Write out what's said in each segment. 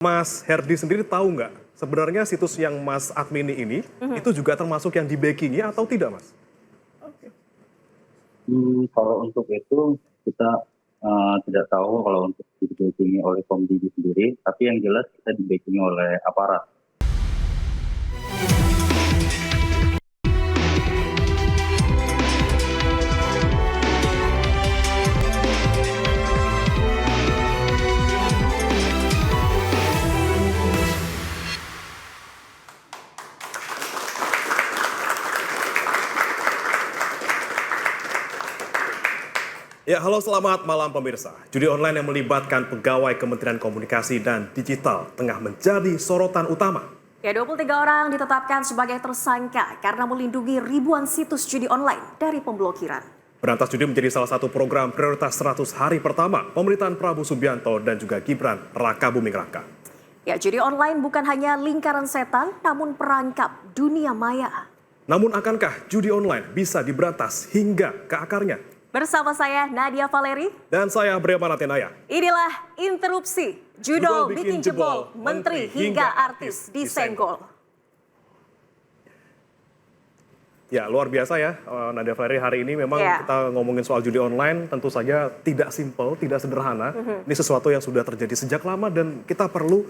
Mas Herdi sendiri tahu nggak sebenarnya situs yang Mas admini ini itu juga termasuk yang di-backing-i atau tidak, Mas? Kalau untuk itu kita tidak tahu kalau untuk di-backing oleh Komdigi sendiri, tapi yang jelas kita di-backing oleh aparat. Ya, halo selamat malam pemirsa. Judi online yang melibatkan pegawai Kementerian Komunikasi dan Digital tengah menjadi sorotan utama. Ya, 23 orang ditetapkan sebagai tersangka karena melindungi ribuan situs judi online dari pemblokiran. Berantas judi menjadi salah satu program prioritas 100 hari pertama pemerintahan Prabowo Subianto dan juga Gibran Raka Buming Raka. Ya, judi online bukan hanya lingkaran setan, namun perangkap dunia maya. Namun akankah judi online bisa diberantas hingga ke akarnya? Bersama saya Nadia Valeri. Dan saya Bremana Tenaya. Inilah Interupsi, judul bikin jebol, menteri hingga artis disenggol. Ya, luar biasa ya Nadia Valeri, hari ini memang kita ngomongin soal judi online tentu saja tidak simpel, tidak sederhana. Ini sesuatu yang sudah terjadi sejak lama dan kita perlu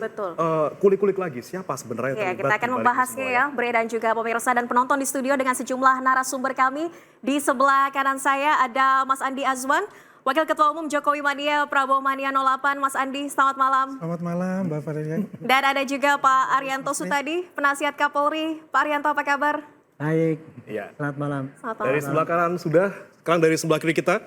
kulik-kulik lagi siapa sebenarnya yang terlibat. Kita akan membahasnya ya, Bre dan juga pemirsa dan penonton di studio dengan sejumlah narasumber kami. Di sebelah kanan saya ada Mas Andi Azwan, Wakil Ketua Umum Jokowi Mania, Prabowo Mania 08. Mas Andi, selamat malam. Selamat malam, Mbak Valeri. Dan ada juga Pak Arianto Sutadi, Penasihat Kapolri. Pak Arianto, apa kabar? Baik, ya. Selamat malam. Dari sebelah kanan sudah, sekarang dari sebelah kiri kita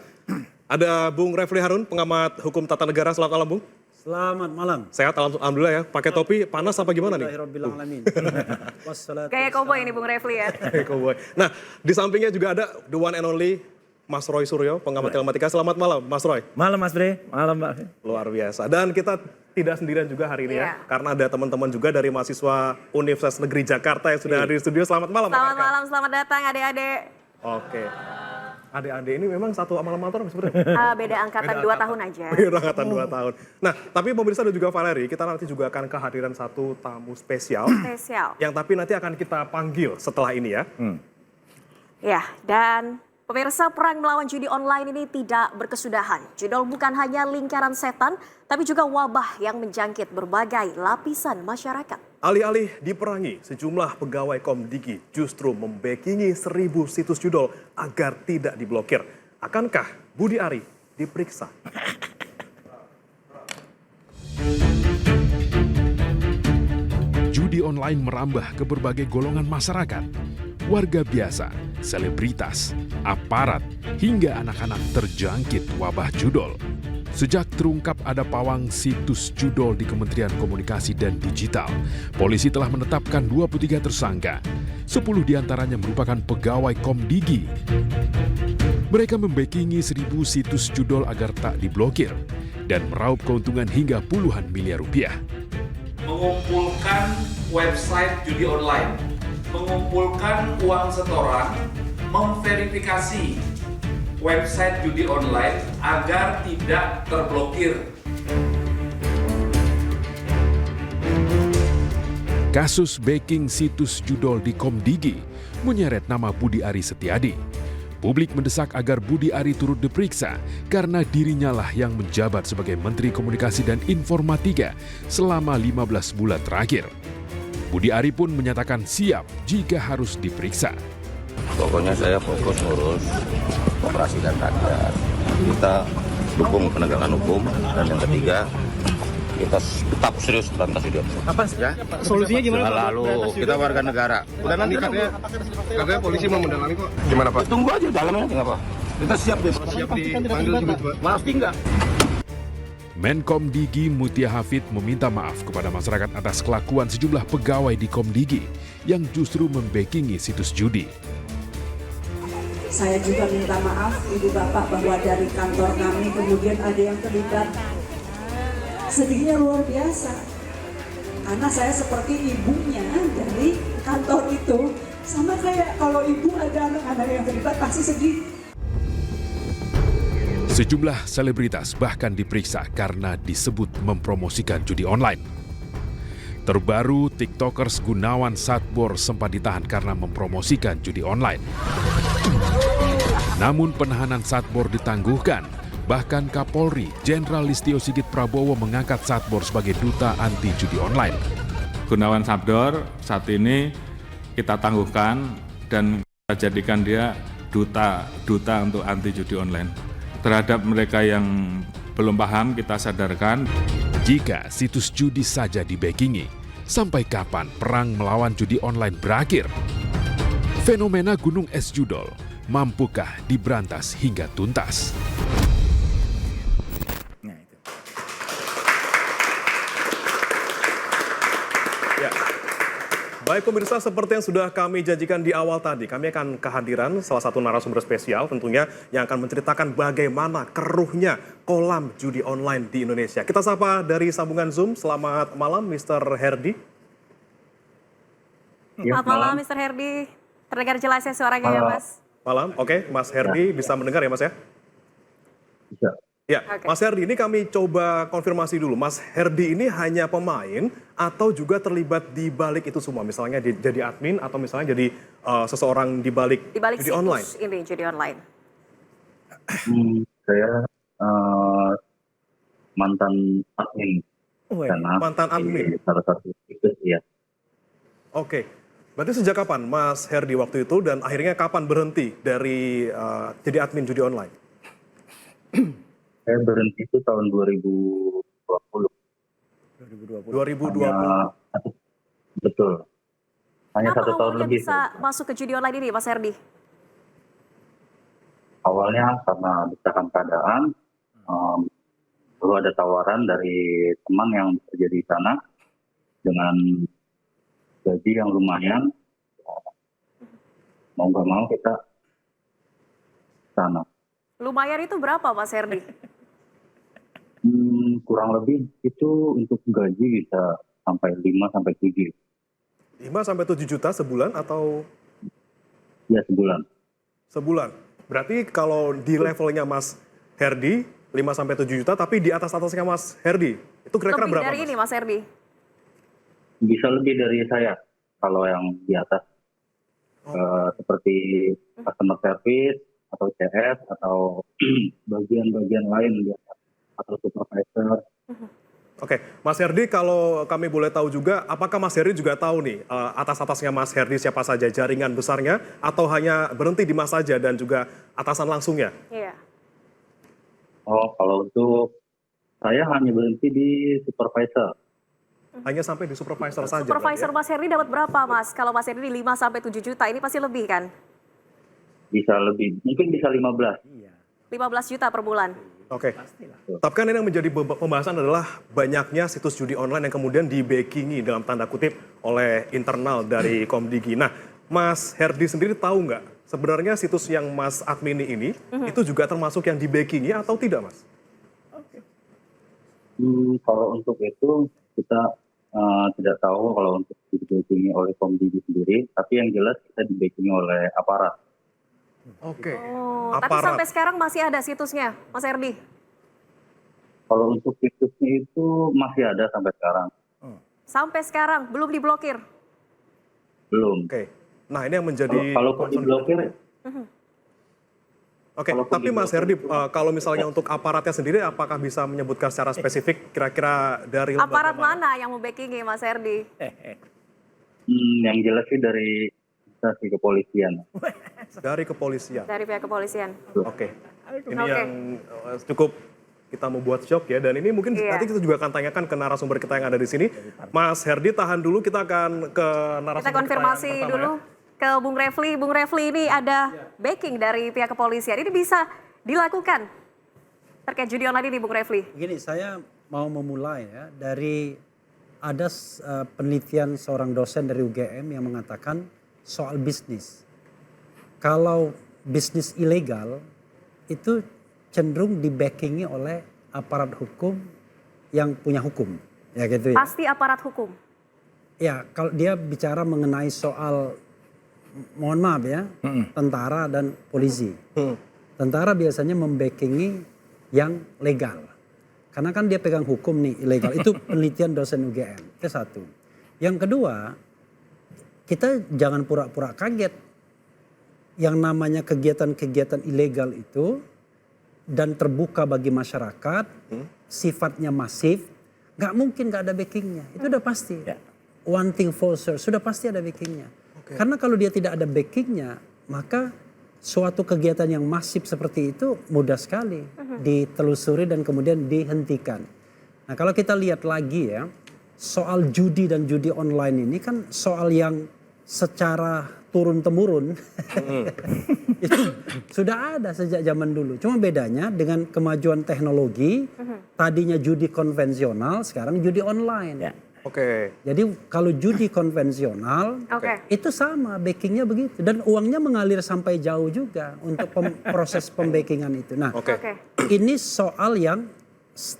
ada Bung Refli Harun, pengamat hukum tata negara. Selamat malam, Bung. Selamat malam. Sehat, alhamdulillah ya. Pakai topi, panas apa gimana nih? Kayak koboi ini Bung Refli ya. Koboi. Nah, di sampingnya juga ada the one and only Mas Roy Suryo, pengamat telematika. Selamat malam, Mas Roy. Malam, Mas Bre. Malam, Mbak. Luar biasa. Dan kita tidak sendirian juga hari ini ya, karena ada teman-teman juga dari mahasiswa Universitas Negeri Jakarta yang sudah hadir di studio. Selamat malam. Selamat malam, selamat datang adik-adik. Oke. Adik-adik ini memang satu alma-mater sebenarnya? Beda angkatan 2 tahun aja. Beda angkatan 2 tahun. Nah, tapi pemirsa dan juga Valeri, kita nanti juga akan kehadiran satu tamu spesial. Yang tapi nanti akan kita panggil setelah ini ya. Ya, dan pemirsa, perang melawan judi online ini tidak berkesudahan. Judul bukan hanya lingkaran setan, tapi juga wabah yang menjangkit berbagai lapisan masyarakat. Alih-alih diperangi, sejumlah pegawai Komdigi justru membackingi 1000 situs judul agar tidak diblokir. Akankah Budi Ari diperiksa? Judi online merambah ke berbagai golongan masyarakat. Warga biasa, selebritas, aparat, hingga anak-anak terjangkit wabah judol. Sejak terungkap ada pawang situs judol di Kementerian Komunikasi dan Digital, polisi telah menetapkan 23 tersangka. 10 diantaranya merupakan pegawai Komdigi. Mereka membackingi 1000 situs judol agar tak diblokir dan meraup keuntungan hingga puluhan miliar rupiah. Mengumpulkan website judi online, mengumpulkan uang setoran, memverifikasi website judi online agar tidak terblokir. Kasus backing situs judol di Komdigi menyeret nama Budi Ari Setiadi. Publik mendesak agar Budi Ari turut diperiksa karena dirinya lah yang menjabat sebagai Menteri Komunikasi dan Informatika selama 15 bulan terakhir. Budi Ari pun menyatakan siap jika harus diperiksa. Pokoknya saya fokus ngurus operasi dan rakyat. Kita dukung penegakan hukum, dan yang ketiga kita tetap serius berantas judi. Apa ya? Solusinya gimana? Lalu kita warga negara. Udah nanti katanya polisi mau mendalami kok. Gimana Pak? Tunggu aja dalamnya nggak apa. Kita siap deh. Siap dipanggil juga Pak. Pasti enggak. Menkom Digi Mutia Hafid meminta maaf kepada masyarakat atas kelakuan sejumlah pegawai di Komdigi yang justru membackingi situs judi. Saya juga minta maaf Ibu Bapak bahwa dari kantor kami kemudian ada yang terlibat. Sedihnya luar biasa. Karena saya seperti ibunya dari kantor itu. Sama kayak kalau ibu ada anak-anak yang terlibat pasti sedih. Sejumlah selebritas bahkan diperiksa karena disebut mempromosikan judi online. Terbaru, TikTokers Gunawan Satbor sempat ditahan karena mempromosikan judi online. Namun penahanan Satbor ditangguhkan. Bahkan Kapolri Jenderal Listio Sigit Prabowo mengangkat Satbor sebagai duta anti judi online. Gunawan Satbor saat ini kita tangguhkan dan kita jadikan dia duta untuk anti judi online. Terhadap mereka yang belum paham, kita sadarkan. Jika situs judi saja dibackingi, sampai kapan perang melawan judi online berakhir? Fenomena gunung es judol, mampukah diberantas hingga tuntas? Ya. Baik pemirsa, seperti yang sudah kami janjikan di awal tadi, kami akan kehadiran salah satu narasumber spesial tentunya yang akan menceritakan bagaimana keruhnya kolam judi online di Indonesia. Kita sapa dari sambungan Zoom, selamat malam Mr. Herdi. Selamat malam Mr. Herdi, terdengar jelas ya suaranya ya Mas? Malam, oke Mas Herdi bisa mendengar ya Mas ya? Bisa. Ya, Mas Herdi, ini kami coba konfirmasi dulu. Mas Herdi ini hanya pemain atau juga terlibat di balik itu semua? Misalnya jadi admin atau misalnya jadi seseorang di balik judi online? Ini judi online. Saya mantan admin. Mantan admin? Salah satu itu ya. Oke, berarti sejak kapan Mas Herdi waktu itu dan akhirnya kapan berhenti dari jadi admin judi online? Saya berhenti itu tahun 2020. 2020. Betul. Hanya Kenapa 1 tahun lebih. bisa masuk ke judi online ini Mas Herdi? Awalnya karena desakan keadaan, perlu ada tawaran dari teman yang bekerja di sana dengan gaji yang lumayan. Mau nggak mau kita sana. Lumayan itu berapa Mas Herdi? Kurang lebih itu untuk gaji bisa sampai 5 sampai 7. 5 sampai 7 juta sebulan atau? Ya sebulan. Sebulan. Berarti kalau di levelnya Mas Herdi 5 sampai 7 juta, tapi di atasnya Mas Herdi itu kira-kira berapa? Lebih dari ini Mas Herdi? Bisa lebih dari saya kalau yang di atas. Seperti customer service atau CS atau bagian-bagian lain di atas, atau supervisor. Oke, Mas Herdi, kalau kami boleh tahu juga, apakah Mas Herdi juga tahu nih atas-atasnya Mas Herdi siapa saja, jaringan besarnya, atau hanya berhenti di Mas saja dan juga atasan langsungnya? Iya. Oh, kalau untuk saya hanya berhenti di supervisor. Hanya sampai di supervisor saja? Supervisor ya? Mas Herdi dapat berapa Mas? Kalau Mas Herdi 5 sampai 7 juta, ini pasti lebih kan? Bisa lebih, mungkin bisa 15. 15 juta per bulan. Oke, tapi kan ini yang menjadi pembahasan adalah banyaknya situs judi online yang kemudian di-backingi dalam tanda kutip oleh internal dari Komdigi. Nah, Mas Herdi sendiri tahu nggak sebenarnya situs yang Mas admini ini itu juga termasuk yang di-backingi atau tidak, Mas? Kalau untuk itu kita tidak tahu kalau untuk di-backingi oleh Komdigi sendiri, tapi yang jelas kita di-backingi oleh aparat. Oke. Oh, tapi sampai sekarang masih ada situsnya, Mas Herdi? Kalau untuk situsnya itu masih ada sampai sekarang. Sampai sekarang belum diblokir? Belum. Oke. Nah, ini yang menjadi kalau diblokir. Oke, tapi Mas Herdi, kalau misalnya untuk aparatnya sendiri, apakah bisa menyebutkan secara spesifik kira-kira dari aparat mana yang membackingi Mas Herdi? Yang jelas sih dari instansi kepolisian. Dari kepolisian? Dari pihak kepolisian. Oke. Ini yang cukup kita membuat shock ya, dan ini mungkin nanti kita juga akan tanyakan ke narasumber kita yang ada di sini. Mas Herdi, tahan dulu, kita akan ke narasumber kita konfirmasi dulu ke Bung Refli. Bung Refli, ini ada backing dari pihak kepolisian. Ini bisa dilakukan terkait judi online ini, Bung Refli? Begini, saya mau memulai ya dari ada penelitian seorang dosen dari UGM yang mengatakan soal bisnis. Kalau bisnis ilegal itu cenderung dibackingi oleh aparat hukum yang punya hukum. Ya gitu ya. Pasti aparat hukum. Ya, kalau dia bicara mengenai soal, mohon maaf ya, tentara dan polisi. Tentara biasanya membackingi yang legal. Karena kan dia pegang hukum nih, ilegal. Itu penelitian dosen UGM, itu satu. Yang kedua, kita jangan pura-pura kaget. Yang namanya kegiatan-kegiatan ilegal itu dan terbuka bagi masyarakat, sifatnya masif, nggak mungkin nggak ada backingnya. Itu udah pasti. One thing for sure, sudah pasti ada backingnya. Karena kalau dia tidak ada backingnya, maka suatu kegiatan yang masif seperti itu mudah sekali ditelusuri dan kemudian dihentikan. Nah kalau kita lihat lagi ya, soal judi dan judi online ini kan soal yang secara turun-temurun itu sudah ada sejak zaman dulu. Cuma bedanya dengan kemajuan teknologi, tadinya judi konvensional, sekarang judi online. Jadi kalau judi konvensional itu sama backingnya begitu dan uangnya mengalir sampai jauh juga untuk proses pembackingan itu. Nah ini soal yang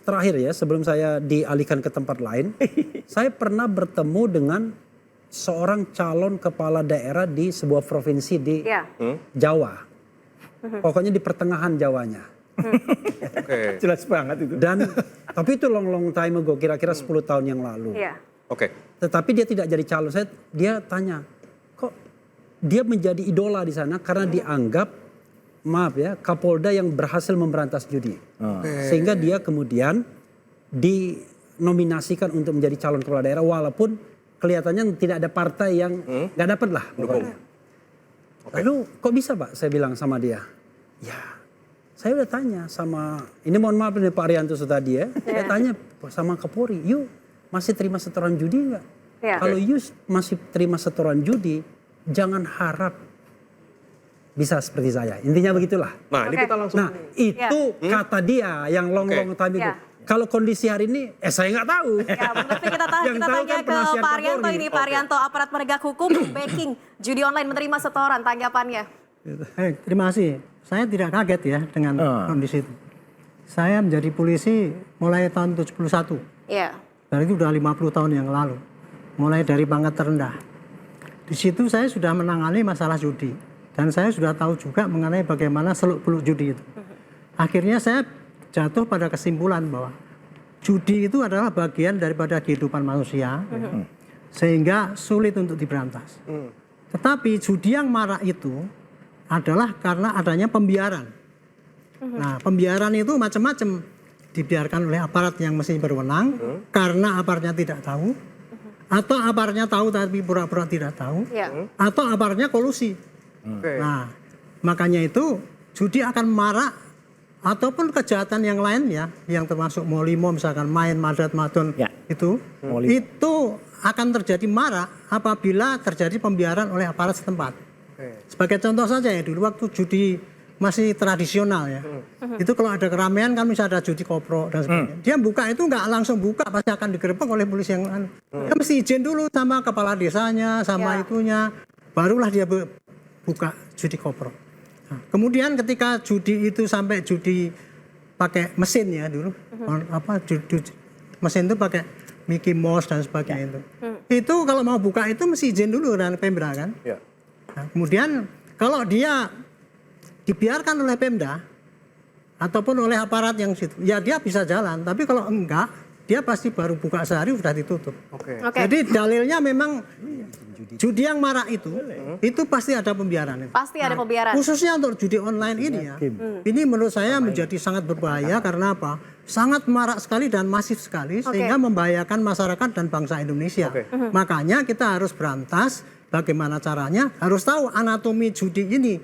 terakhir ya sebelum saya dialihkan ke tempat lain, saya pernah bertemu dengan seorang calon kepala daerah di sebuah provinsi di Jawa. Pokoknya di pertengahan Jawanya. Jelas banget itu. Dan tapi itu long time ago, kira-kira 10 tahun yang lalu. Tetapi dia tidak jadi calon. Dia tanya, kok dia menjadi idola di sana karena dianggap, maaf ya, Kapolda yang berhasil memberantas judi. Sehingga dia kemudian dinominasikan untuk menjadi calon kepala daerah walaupun kelihatannya tidak ada partai yang nggak dapat lah pokoknya. Lalu kok bisa Pak? Saya bilang sama dia. Ya saya udah tanya sama, ini mohon maaf nih Pak Arianto tadi ya. Saya tanya sama Kapolri, you masih terima setoran judi nggak? Kalau you masih terima setoran judi, jangan harap bisa seperti saya. Intinya begitulah. Nah ini kita langsung. Nah itu kata dia yang long time itu. Kalau kondisi hari ini, saya nggak tahu. Ya, tapi kita tanya ke Pak Arianto ini, Pak Arianto, aparat penegak hukum backing judi online menerima setoran, tanggapannya? Terima kasih. Saya tidak kaget ya dengan kondisi itu. Saya menjadi polisi mulai tahun 71. Dan itu sudah 50 tahun yang lalu. Mulai dari pangkat terendah. Di situ saya sudah menangani masalah judi. Dan saya sudah tahu juga mengenai bagaimana seluk-beluk judi itu. Akhirnya saya jatuh pada kesimpulan bahwa judi itu adalah bagian daripada kehidupan manusia, sehingga sulit untuk diberantas. Tetapi judi yang marak itu adalah karena adanya pembiaran. Nah, pembiaran itu macam-macam, dibiarkan oleh aparat yang mesti berwenang, karena aparatnya tidak tahu, atau aparatnya tahu tapi pura-pura tidak tahu, atau aparatnya kolusi. Nah, makanya itu judi akan marak. Ataupun kejahatan yang lain ya, yang termasuk molimo misalkan main madat madon itu akan terjadi marak apabila terjadi pembiaran oleh aparat setempat. Sebagai contoh saja ya, dulu waktu judi masih tradisional ya, itu kalau ada keramaian kan bisa ada judi kopro dan sebagainya. Dia buka itu nggak langsung buka, pasti akan digerebek oleh polisi yang dia mesti izin dulu sama kepala desanya, sama itunya, barulah dia buka judi kopro. Kemudian ketika judi itu sampai judi pakai mesin ya dulu, mesin itu pakai Mickey Mouse dan sebagainya itu kalau mau buka itu mesti izin dulu dari Pemda kan. Nah, kemudian kalau dia dibiarkan oleh Pemda ataupun oleh aparat yang situ, ya dia bisa jalan. Tapi kalau enggak, dia pasti baru buka sehari sudah ditutup. Jadi dalilnya memang judi yang marak itu pasti ada pembiaran. Pasti ada pembiaran. Khususnya untuk judi online ini ya, ini menurut saya menjadi sangat berbahaya karena apa? Sangat marak sekali dan masif sekali sehingga membahayakan masyarakat dan bangsa Indonesia. Makanya kita harus berantas. Bagaimana caranya? Harus tahu anatomi judi ini.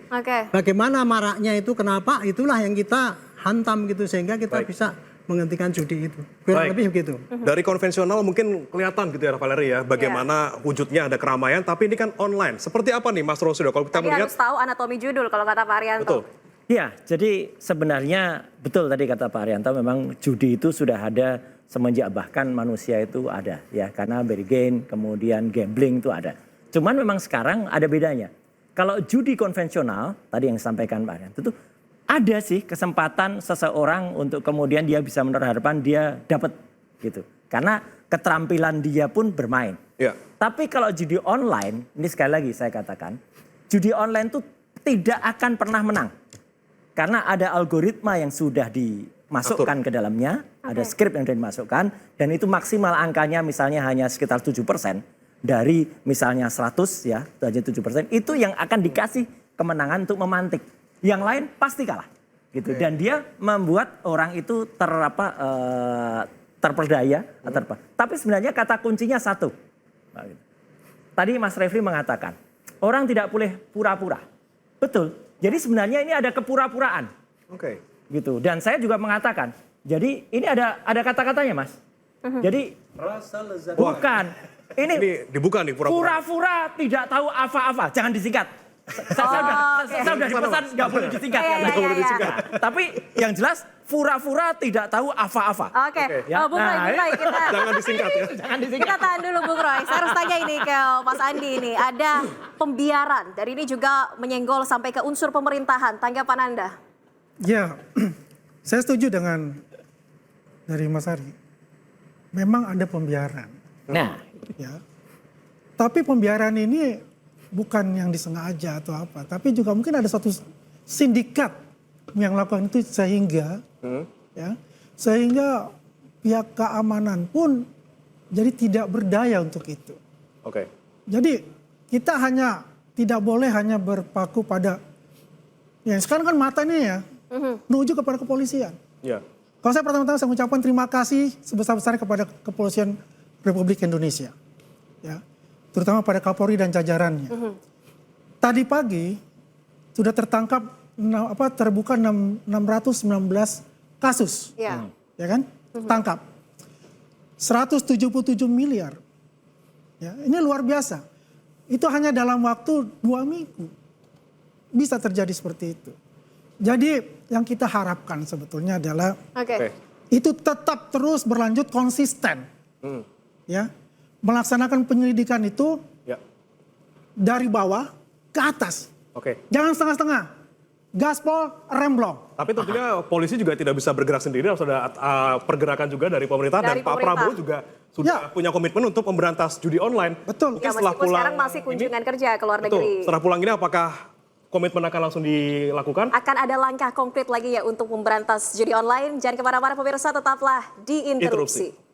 Bagaimana maraknya itu, kenapa? Itulah yang kita hantam gitu sehingga kita bisa menghentikan judi itu. Kurang lebih begitu. Dari konvensional mungkin kelihatan gitu ya Valeri ya, bagaimana wujudnya ada keramaian, tapi ini kan online. Seperti apa nih Mas Rosido kalau kita melihat? Harus tahu anatomi judul kalau kata Pak Arianto. Betul. Ya, jadi sebenarnya betul tadi kata Pak Arianto, memang judi itu sudah ada semenjak bahkan manusia itu ada ya, karena bergain, kemudian gambling itu ada. Cuman memang sekarang ada bedanya. Kalau judi konvensional tadi yang disampaikan Pak Arianto itu ada sih kesempatan seseorang untuk kemudian dia bisa menaruh harapan dia dapat gitu. Karena keterampilan dia pun bermain. Tapi kalau judi online, ini sekali lagi saya katakan, judi online itu tidak akan pernah menang. Karena ada algoritma yang sudah dimasukkan ke dalamnya, ada skrip yang sudah dimasukkan, dan itu maksimal angkanya misalnya hanya sekitar 7%. dari misalnya 100 ya, saja 7%, itu yang akan dikasih kemenangan untuk memantik. Yang lain pasti kalah. Gitu. Dan dia membuat orang itu terperdaya. Tapi sebenarnya kata kuncinya satu. Nah, gitu. Tadi Mas Refli mengatakan, orang tidak boleh pura-pura. Betul. Jadi sebenarnya ini ada kepura-puraan. Oke. Gitu. Dan saya juga mengatakan, jadi ini ada kata-katanya, Mas. Jadi Rasa lezat. bukan. Ini dibuka nih pura-pura. Pura-pura tidak tahu apa-apa. Jangan disingkat. Saya udah dipesan nggak boleh disingkat. Tapi yang jelas pura-pura tidak tahu apa-apa. Oke. Ya. Bung Roy, kita Jangan disingkat ya. Jangan disingkat. Kita tahan dulu Bung Roy. Saya harus tanya ini ke Mas Andi ini. Ada pembiaran. Dan ini juga menyenggol sampai ke unsur pemerintahan. Tanggapan Anda? Ya, saya setuju dengan dari Mas Ari. Memang ada pembiaran. Nah. Ya. Tapi pembiaran ini bukan yang disengaja atau apa. Tapi juga mungkin ada satu sindikat yang lakukan itu sehingga pihak keamanan pun jadi tidak berdaya untuk itu. Oke. Jadi kita tidak boleh hanya berpaku pada yang sekarang kan mata nih ya menuju kepada kepolisian. Ya. Kalau saya pertama-tama saya mengucapkan terima kasih sebesar-besarnya kepada Kepolisian Republik Indonesia, ya, terutama pada Kapolri dan jajarannya. Tadi pagi sudah terbuka 619 kasus, ya kan, tangkap 177 miliar, ya, ini luar biasa. Itu hanya dalam waktu 2 minggu bisa terjadi seperti itu. Jadi yang kita harapkan sebetulnya adalah itu tetap terus berlanjut konsisten, ya, melaksanakan penyelidikan itu dari bawah ke atas. Jangan setengah-setengah, gaspol, remblong. Tapi tentunya polisi juga tidak bisa bergerak sendiri, harus ada pergerakan juga dari pemerintah dan Pak Prabowo juga sudah punya komitmen untuk memberantas judi online. Betul. Ya, meskipun sekarang masih kunjungan kerja ke luar negeri. Setelah pulang ini apakah komitmen akan langsung dilakukan? Akan ada langkah konkret lagi ya untuk memberantas judi online. Jangan kemana-mana pemirsa, tetaplah di Interupsi.